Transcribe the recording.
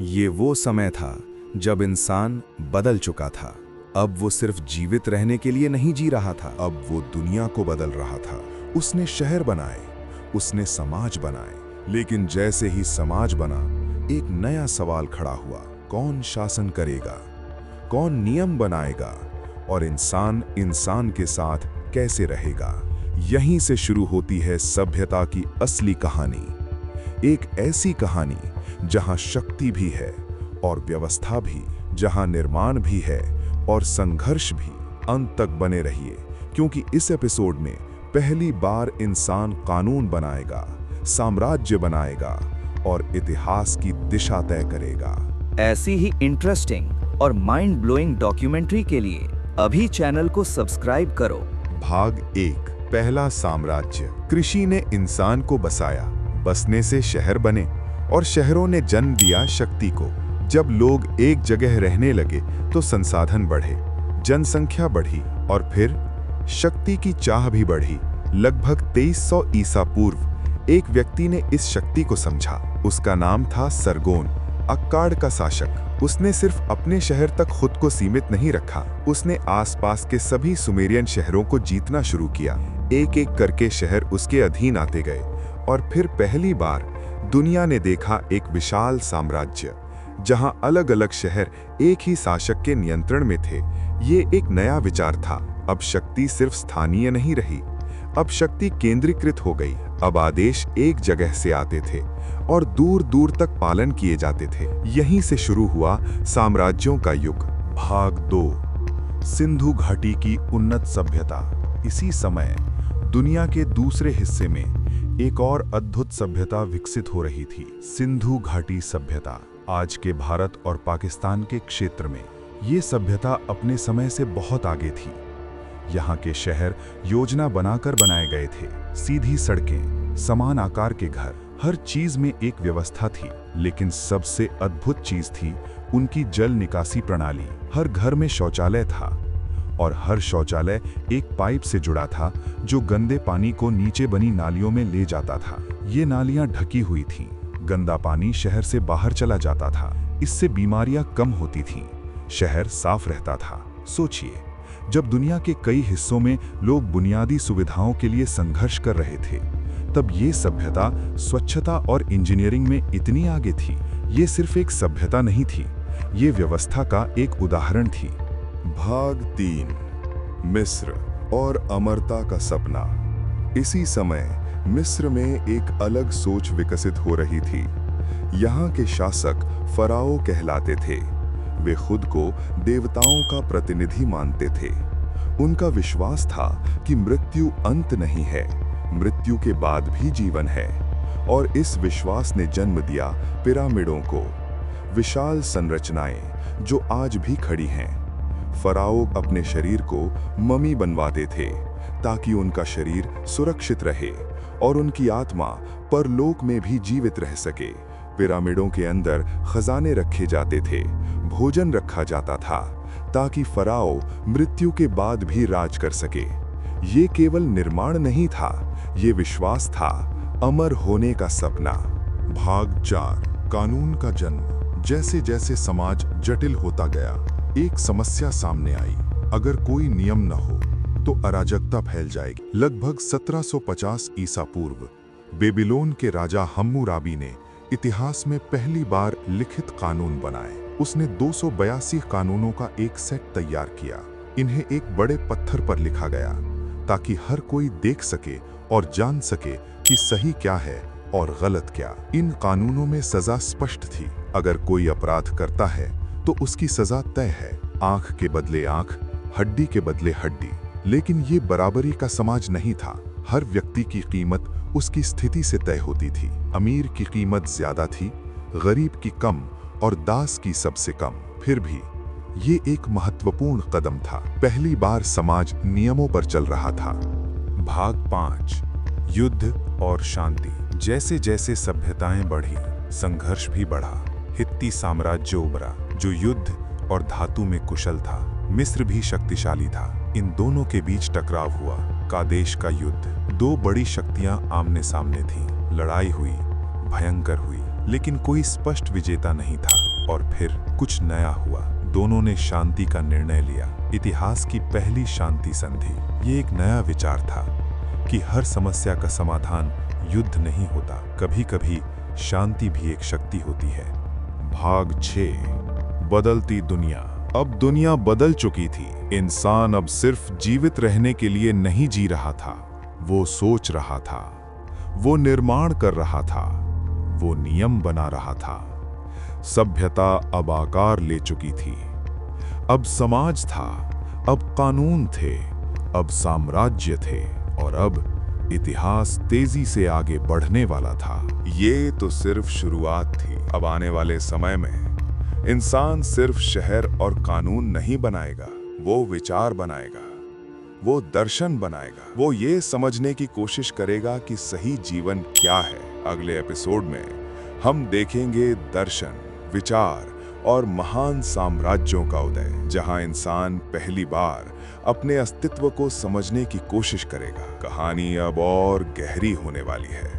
ये वो समय था जब इंसान बदल चुका था। अब वो सिर्फ जीवित रहने के लिए नहीं जी रहा था, अब वो दुनिया को बदल रहा था। उसने शहर बनाए, उसने समाज बनाए, लेकिन जैसे ही समाज बना, एक नया सवाल खड़ा हुआ। कौन शासन करेगा, कौन नियम बनाएगा और इंसान इंसान के साथ कैसे रहेगा? यहीं से शुरू होती है सभ्यता की असली कहानी। एक ऐसी कहानी जहां शक्ति भी है और व्यवस्था भी, जहां निर्माण भी है और संघर्ष भी। अंत तक बने रहिए, क्योंकि इस एपिसोड में पहली बार इंसान कानून बनाएगा, साम्राज्य बनाएगा और इतिहास की दिशा तय करेगा। ऐसी ही इंटरेस्टिंग और माइंड ब्लोइंग डॉक्यूमेंट्री के लिए अभी चैनल को सब्सक्राइब करो। भाग 1, पहला साम्राज्य। कृषि ने इंसान को बसाया, बसने से शहर बने और शहरों ने जन्म दिया शक्ति को। जब लोग एक जगह रहने लगे तो संसाधन बढ़े, जनसंख्या बढ़ी और फिर शक्ति की चाह भी बढ़ी। लगभग 2300 ईसा पूर्व एक व्यक्ति ने इस शक्ति को समझा। उसका नाम था सरगोन, अक्काड का शासक। उसने सिर्फ अपने शहर तक खुद को सीमित नहीं रखा, उसने आसपास के सभी सुमेरियन शहरों को जीतना शुरू किया। एक एक करके शहर उसके अधीन आते गए और फिर पहली बार दुनिया ने देखा एक विशाल साम्राज्य, जहां अलग अलग शहर एक ही शासक के नियंत्रण में थे। ये एक नया विचार था। अब शक्ति सिर्फ स्थानीय नहीं रही, अब शक्ति केंद्रीकृत हो गई। अब आदेश एक जगह से आते थे और दूर दूर तक पालन किए जाते थे। यहीं से शुरू हुआ साम्राज्यों का युग। भाग 2, सिंधु घाटी की उन्नत सभ्यता। इसी समय दुनिया के दूसरे हिस्से में एक और अद्भुत सभ्यता विकसित हो रही थी, सिंधु घाटी सभ्यता। आज के भारत और पाकिस्तान के क्षेत्र में ये सभ्यता अपने समय से बहुत आगे थी। यहाँ के शहर योजना बनाकर बनाए गए थे, सीधी सड़कें, समान आकार के घर, हर चीज में एक व्यवस्था थी। लेकिन सबसे अद्भुत चीज थी उनकी जल निकासी प्रणाली। हर घर में शौचालय था और हर शौचालय एक पाइप से जुड़ा था जो गंदे पानी को नीचे बनी नालियों में ले जाता था। ये नालियां ढकी हुई थीं, गंदा पानी शहर से बाहर चला जाता था। इससे बीमारियां कम होती थीं, शहर साफ रहता था। सोचिए, जब दुनिया के कई हिस्सों में लोग बुनियादी सुविधाओं के लिए संघर्ष कर रहे थे, तब ये सभ्यता स्वच्छता और इंजीनियरिंग में इतनी आगे थी। ये सिर्फ एक सभ्यता नहीं थी, ये व्यवस्था का एक उदाहरण थी। भाग 3, मिस्र और अमरता का सपना। इसी समय मिस्र में एक अलग सोच विकसित हो रही थी। यहाँ के शासक फराओ कहलाते थे। वे खुद को देवताओं का प्रतिनिधि मानते थे। उनका विश्वास था कि मृत्यु अंत नहीं है, मृत्यु के बाद भी जीवन है। और इस विश्वास ने जन्म दिया पिरामिडों को, विशाल संरचनाएं जो आज भी खड़ी हैं। फराओ अपने शरीर को ममी बनवाते थे ताकि उनका शरीर सुरक्षित रहे और उनकी आत्मा परलोक में भी जीवित रह सके। पिरामिडों के अंदर खजाने रखे जाते थे, भोजन रखा जाता था ताकि फराओ मृत्यु के बाद भी राज कर सके। ये केवल निर्माण नहीं था, ये विश्वास था, अमर होने का सपना। भाग 4, कानून का जन्म। जैसे जैसे समाज जटिल होता गया, एक समस्या सामने आई। अगर कोई नियम न हो तो अराजकता फैल जाएगी। लगभग 1750 ईसा पूर्व बेबीलोन के राजा हम्मुराबी ने इतिहास में पहली बार लिखित कानून बनाए। उसने 282 कानूनों का एक सेट तैयार किया। इन्हें एक बड़े पत्थर पर लिखा गया ताकि हर कोई देख सके और जान सके कि सही क्या है और गलत क्या। इन कानूनों में सजा स्पष्ट थी। अगर कोई अपराध करता है तो उसकी सजा तय है, आंख के बदले आंख, हड्डी के बदले हड्डी। लेकिन ये बराबरी का समाज नहीं था। हर व्यक्ति की कीमत उसकी स्थिति से तय होती थी। अमीर की कीमत ज्यादा थी, गरीब की कम और दास की सबसे कम। फिर भी ये एक महत्वपूर्ण कदम था। पहली बार समाज नियमों पर चल रहा था। भाग 5, युद्ध और शांति। जैसे जैसे सभ्यताएं बढ़ी, संघर्ष भी बढ़ा। हित्ती साम्राज्य उभरा जो युद्ध और धातु में कुशल था। मिस्र भी शक्तिशाली था। इन दोनों के बीच टकराव हुआ, कादेश का युद्ध। दो बड़ी शक्तियां आमने सामने थीं। लड़ाई हुई, भयंकर हुई, लेकिन कोई स्पष्ट विजेता नहीं था। और फिर कुछ नया हुआ। दोनों ने शांति का निर्णय लिया। इतिहास की पहली शांति संधि। ये एक नया विचार था कि हर समस्या का समाधान युद्ध नहीं होता, कभी कभी शांति भी एक शक्ति होती है। भाग 6। बदलती दुनिया। अब दुनिया बदल चुकी थी। इंसान अब सिर्फ जीवित रहने के लिए नहीं जी रहा था, वो सोच रहा था, वो निर्माण कर रहा था, वो नियम बना रहा था। सभ्यता अब आकार ले चुकी थी। अब समाज था, अब कानून थे, अब साम्राज्य थे और अब इतिहास तेजी से आगे बढ़ने वाला था। ये तो सिर्फ शुरुआत थी। अब आने वाले समय में इंसान सिर्फ शहर और कानून नहीं बनाएगा, वो विचार बनाएगा, वो दर्शन बनाएगा, वो ये समझने की कोशिश करेगा कि सही जीवन क्या है। अगले एपिसोड में हम देखेंगे दर्शन, विचार और महान साम्राज्यों का उदय, जहां इंसान पहली बार अपने अस्तित्व को समझने की कोशिश करेगा। कहानी अब और गहरी होने वाली है।